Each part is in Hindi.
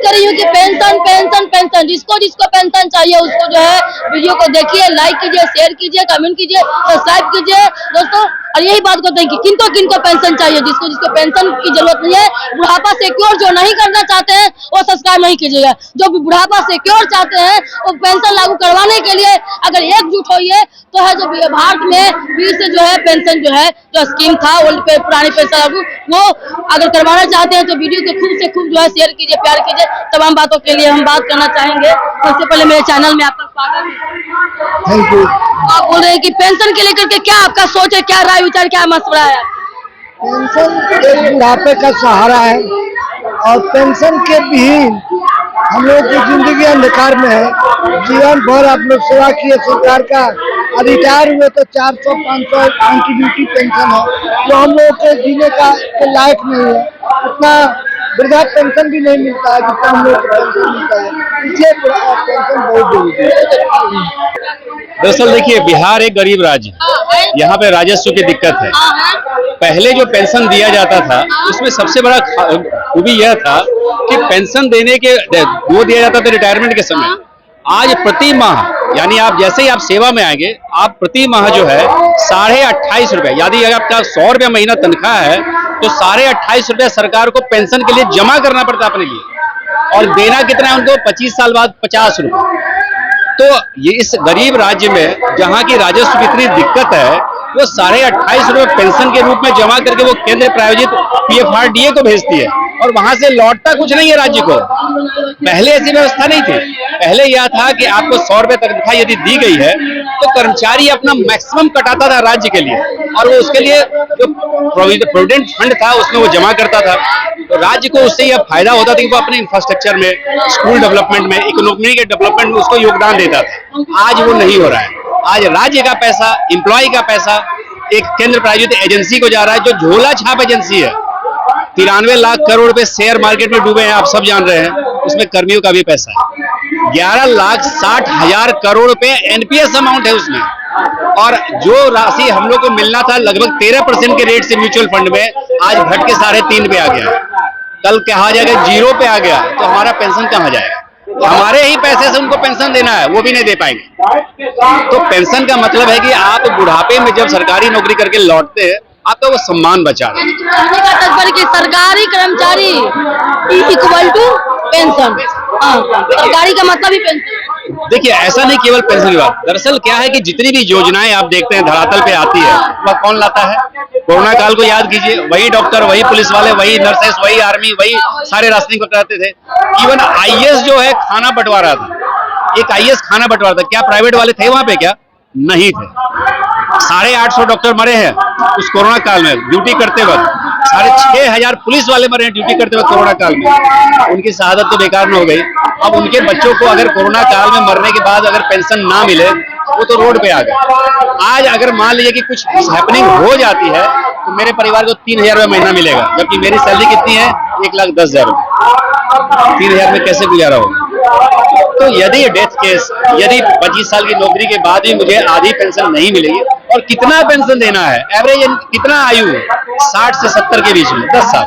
कर रही हूँ कि पेंशन पेंशन पेंशन, जिसको जिसको पेंशन चाहिए उसको जो है वीडियो को देखिए, लाइक कीजिए, शेयर कीजिए, कमेंट कीजिए, सब्सक्राइब कीजिए दोस्तों। और यही बात को देखिए किनको किनको पेंशन चाहिए, जिसको जिसको पेंशन की जरूरत नहीं है, बुढ़ापा सिक्योर जो नहीं करना चाहते हैं वो सब्सक्राइब नहीं कीजिएगा। जो भी बुढ़ापा सिक्योर चाहते हैं वो पेंशन लागू करवाने के लिए अगर एकजुट होइए तो है जो भारत में 20 से जो है पेंशन जो है जो स्कीम था ओल्ड पे पुरानी पेंशन लागू, वो अगर करवाना चाहते हैं तो वीडियो को खूब से खूब जो है शेयर कीजिए, प्यार कीजिए। तमाम बातों के लिए हम बात करना चाहेंगे। सबसे पहले मेरे चैनल में आपका स्वागत है। Thank you. आप बोल रहे हैं कि पेंशन के लेकर के क्या आपका सोच है, क्या राय विचार, क्या मशवरा है? पेंशन एक बुढ़ापे का सहारा है और पेंशन के विहीन हम लोग की जिंदगी अंधकार में है। जीवन भर आप लोग सेवा किए सरकार का, रिटायर हुए तो 400-500 एंटीड्यूटी पेंशन है जो हम लोग के जीने का के लायक नहीं है। उतना वृद्धा पेंशन भी नहीं मिलता है जितना हम लोग को पेंशन मिलता है, इसलिए पेंशन बहुत जरूरी है। दरअसल देखिए, बिहार एक गरीब राज्य, यहाँ पे राजस्व की दिक्कत है। पहले जो पेंशन दिया जाता था उसमें सबसे बड़ा खूबी यह था कि पेंशन देने के वो दिया जाता था रिटायरमेंट के समय। आज प्रति माह, यानी आप जैसे ही आप सेवा में आएंगे, आप प्रति माह जो है 28.5 रुपए, यदि अगर आपका 100 रुपया महीना तनख्वाह है तो 28.5 रुपया सरकार को पेंशन के लिए जमा करना पड़ता है अपने लिए, और देना कितना है उनको 25 साल बाद 50 रुपए। तो ये इस गरीब राज्य में जहाँ की राजस्व की इतनी दिक्कत है, वो 28.5 रुपए पेंशन के रूप में जमा करके वो केंद्र प्रायोजित PFRDA को भेजती है और वहां से लौटता कुछ नहीं है राज्य को। पहले ऐसी व्यवस्था नहीं थी। पहले यह था कि आपको 100 रुपए तनख्वाह यदि दी गई है तो कर्मचारी अपना मैक्सिमम कटाता था राज्य के लिए, और वो उसके लिए जो प्रोविडेंट फंड था उसमें वो जमा करता था। तो राज्य को उससे यह फायदा होता था कि वो अपने इंफ्रास्ट्रक्चर में, स्कूल डेवलपमेंट में, इकोनॉमी के डेवलपमेंट में उसको योगदान देता था। आज वो नहीं हो रहा है। आज राज्य का पैसा, एम्प्लॉय का पैसा एक केंद्र प्रायोजित एजेंसी को जा रहा है जो झोला छाप एजेंसी है। 93 लाख करोड़ रुपए शेयर मार्केट में डूबे हैं, आप सब जान रहे हैं। उसमें कर्मियों का भी पैसा है। 11,60,000 करोड़ रुपए NPS अमाउंट है उसमें, और जो राशि हम लोग को मिलना था लगभग 13% के रेट से म्यूचुअल फंड में, आज घट के 3.5 पे आ गया। कल कहा जाएगा 0 पे आ गया, तो हमारा पेंशन कहाँ जाएगा? हमारे ही पैसे से उनको पेंशन देना है, वो भी नहीं दे पाएंगे। तो पेंशन का मतलब है कि आप बुढ़ापे में जब सरकारी नौकरी करके लौटते हैं, आपका वो सम्मान बचा है। तात्पर्य कि सरकारी कर्मचारी इक्वल टू पेंशन, सरकारी का मतलब ही पेंशन। देखिए, ऐसा नहीं केवल पेंशन की बात। दरअसल क्या है कि जितनी भी योजनाएं आप देखते हैं धरातल पे आती है, वह कौन लाता है? कोरोना काल को याद कीजिए, वही डॉक्टर, वही पुलिस वाले, वही नर्सेस, वही आर्मी, वही सारे राशनिंग कराते थे। इवन IAS जो है खाना बंटवा रहा था, एक IAS खाना बंटवा रहा था। क्या प्राइवेट वाले थे वहां पे? क्या नहीं थे। 850 डॉक्टर मरे हैं उस कोरोना काल में ड्यूटी करते वक्त। 6,500 पुलिस वाले मरे हैं ड्यूटी करते वक्त कोरोना काल में। उनकी शहादत तो बेकार न हो गई। अब उनके बच्चों को अगर कोरोना काल में मरने के बाद अगर पेंशन ना मिले, वो तो रोड पे आ गए। आज अगर मान लीजिए कि कुछ हैपनिंग हो जाती है तो मेरे परिवार को 3,000 रुपये महीना मिलेगा, जबकि मेरी सैलरी कितनी है? 1,10,000 रुपये। 3,000 में कैसे गुजारा होगा? तो यदि डेथ केस, यदि 25 साल की नौकरी के बाद भी मुझे आधी पेंशन नहीं मिलेगी, और कितना पेंशन देना है? एवरेज कितना आयु? 60 से 70 के बीच में, 10 साल।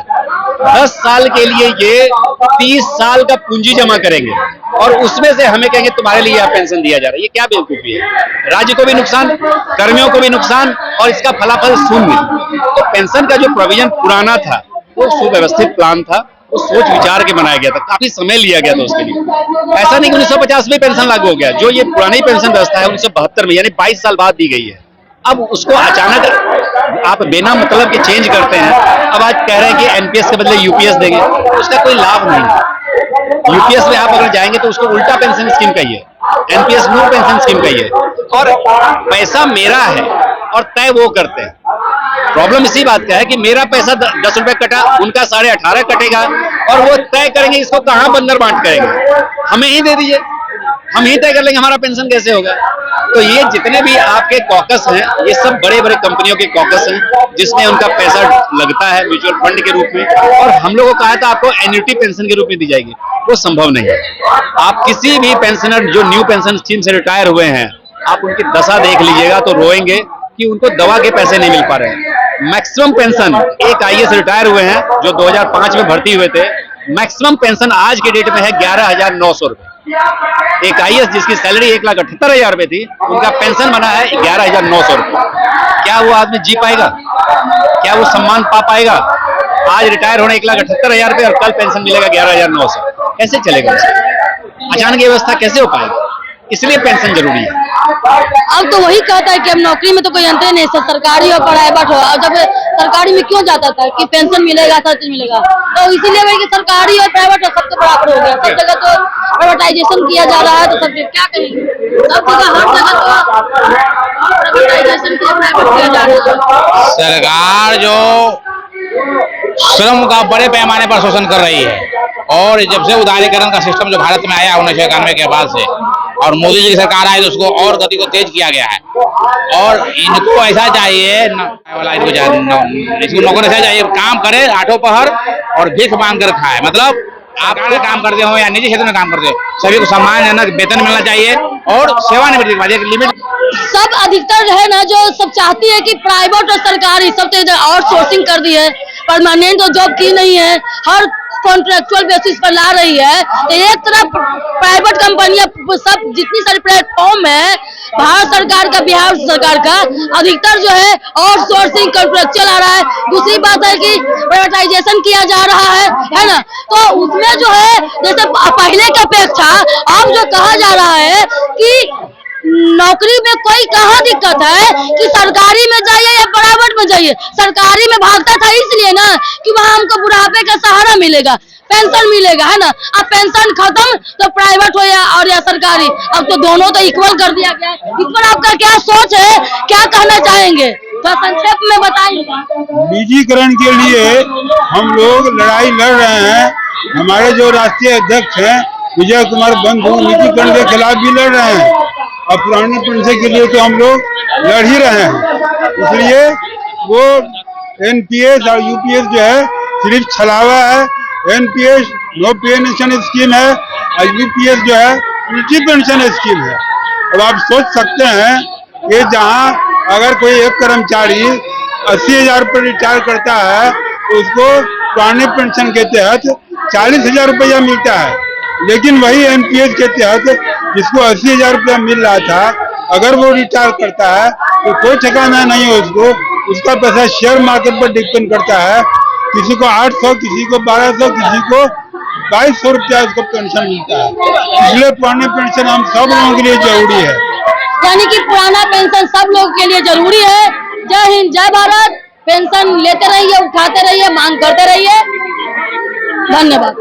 10 साल के लिए ये 30 साल का पूंजी जमा करेंगे, और उसमें से हमें कहेंगे तुम्हारे लिए यह पेंशन दिया जा रहा है। ये क्या बेवकूफी है? राज्य को भी नुकसान, कर्मियों को भी नुकसान, और इसका फलाफल शून्य। तो पेंशन का जो प्रोविजन पुराना था वो सुव्यवस्थित प्लान था, वो सोच विचार के बनाया गया था, काफी समय लिया गया था उसके लिए। ऐसा नहीं कि 1950 में पेंशन लागू हो गया। जो ये पुरानी पेंशन व्यवस्था है 1972 में, यानी 22 साल बाद दी गई है। अब उसको अचानक आप बिना मतलब के चेंज करते हैं। अब आज कह रहे हैं कि NPS के बदले UPS देंगे, उसका कोई लाभ नहीं। UPS में आप अगर जाएंगे तो उसको उल्टा पेंशन स्कीम कहिए, NPS नो पेंशन स्कीम कहिए, और पैसा मेरा है और तय वो करते हैं। प्रॉब्लम इसी बात का है कि मेरा पैसा 10 रुपए कटा, उनका 18.5 कटेगा, और वो तय करेंगे इसको कहाँ बंदर बांट करेंगे। हमें ही दे दीजिए, हम ही तय कर लेंगे हमारा पेंशन कैसे होगा। तो ये जितने भी आपके कॉकस हैं, ये सब बड़े बड़े कंपनियों के कॉकस हैं, जिसमें उनका पैसा लगता है म्यूचुअल फंड के रूप में, और हम लोगों को कहा था आपको एन्युटी पेंशन के रूप में दी जाएगी। वो संभव नहीं है। आप किसी भी पेंशनर जो न्यू पेंशन स्कीम से रिटायर हुए हैं, आप उनकी दशा देख लीजिएगा तो रोएंगे कि उनको दवा के पैसे नहीं मिल पा रहे हैं। मैक्सिमम पेंशन, एक IAS रिटायर हुए हैं जो 2005 में भर्ती हुए थे, मैक्सिमम पेंशन आज के डेट में है 11,900 रुपए। एक IAS जिसकी सैलरी 1,78,000 रुपए थी, उनका पेंशन बना है 11,900 रुपए। क्या वो आदमी जी पाएगा? क्या वो सम्मान पा पाएगा? आज रिटायर होने 1,78,000 रुपए और कल पेंशन मिलेगा 11,900। कैसे चलेगा? अचानक ये व्यवस्था कैसे हो पाएगी? इसलिए पेंशन जरूरी है। अब तो वही कहता है कि अब नौकरी में तो कोई अंतर नहीं, सब सरकारी और प्राइवेट हो। और जब सरकारी में क्यों जाता था कि पेंशन मिलेगा, सब चीज मिलेगा, तो इसीलिए भाई कि सरकारी और प्राइवेट सब तो बराबर हो गया। सब जगह तो प्राइवेटाइजेशन किया जा रहा है, तो सब क्या कहेंगे? सब जगह हर जगह तो प्राइवेटाइजेशन किया जा रहा है। सरकार जो श्रम का बड़े पैमाने पर शोषण कर रही है, और जब से उदारीकरण का सिस्टम जो भारत में आया 1991 के बाद से, और मोदी जी की सरकार आई तो उसको और गति को तेज किया गया है। और इनको ऐसा चाहिए इसको नौकर ऐसा चाहिए, काम करे आठों पहर और भीख मांग कर खाए। मतलब आप काम करते हो या निजी क्षेत्र में काम करते हो, सभी को सम्मानजनक वेतन मिलना चाहिए और सेवानिवृत्ति के बाद एक लिमिट। सब अधिकतर है ना, जो सब चाहती है कि प्राइवेट और सरकारी सब तो आउटसोर्सिंग कर दी है, परमानेंट तो जॉब की नहीं है, हर कॉन्ट्रेक्चुअल बेसिस पर ला रही है। तो एक तरफ प्राइवेट कंपनियां सब जितनी सारी प्लेटफॉर्म है भारत सरकार का, बिहार सरकार का, अधिकतर जो है आउटसोर्सिंग कॉन्ट्रेक्चुअल आ रहा है। दूसरी बात है कि प्राइवेटाइजेशन किया जा रहा है ना, तो उसमें जो है जैसे पहले की अपेक्षा अब जो कहा जा रहा है कि नौकरी में कोई कहाँ दिक्कत है कि सरकारी में जाइए या प्राइवेट में जाइए। सरकारी में भागता था इसलिए ना कि वहाँ हमको बुढ़ापे का सहारा मिलेगा, पेंशन मिलेगा, है ना। अब पेंशन खत्म तो प्राइवेट हो या सरकारी, अब तो दोनों तो इक्वल कर दिया गया। इस पर आपका क्या सोच है, क्या कहना चाहेंगे, तो संक्षेप में बताइए। निजीकरण के लिए हम लोग लड़ाई लड़ रहे हैं। हमारे जो राष्ट्रीय अध्यक्ष हैं विजय कुमार बंधु निजीकरण के खिलाफ भी लड़ रहे हैं, और पुराने पेंशन के लिए तो हम लोग लड़ ही रहे हैं। इसलिए वो NPS और UPS जो है सिर्फ छलावा है। NPS नो पेंशन स्कीम है और UPS जो है उल्टी पेंशन स्कीम है। अब आप सोच सकते हैं कि जहां अगर कोई एक कर्मचारी 80,000 पर रिटायर करता है तो उसको पुराने पेंशन के तहत 40,000 रुपया मिलता है, लेकिन वही NPS के तहत जिसको 80,000 रुपया मिल रहा था, अगर वो रिटायर करता है तो कोई ठिकाना नहीं है उसको। उसका पैसा शेयर मार्केट पर डिपेंड करता है। किसी को 800, किसी को 1200, किसी को 2200 रुपया उसको पेंशन मिलता है। इसलिए पुराने पेंशन हम सब लोगों के लिए जरूरी है। यानी कि पुराना पेंशन सब लोगों के लिए जरूरी है। जय हिंद, जय भारत। पेंशन लेते रहिए, उठाते रहिए, मांग करते रहिए। धन्यवाद।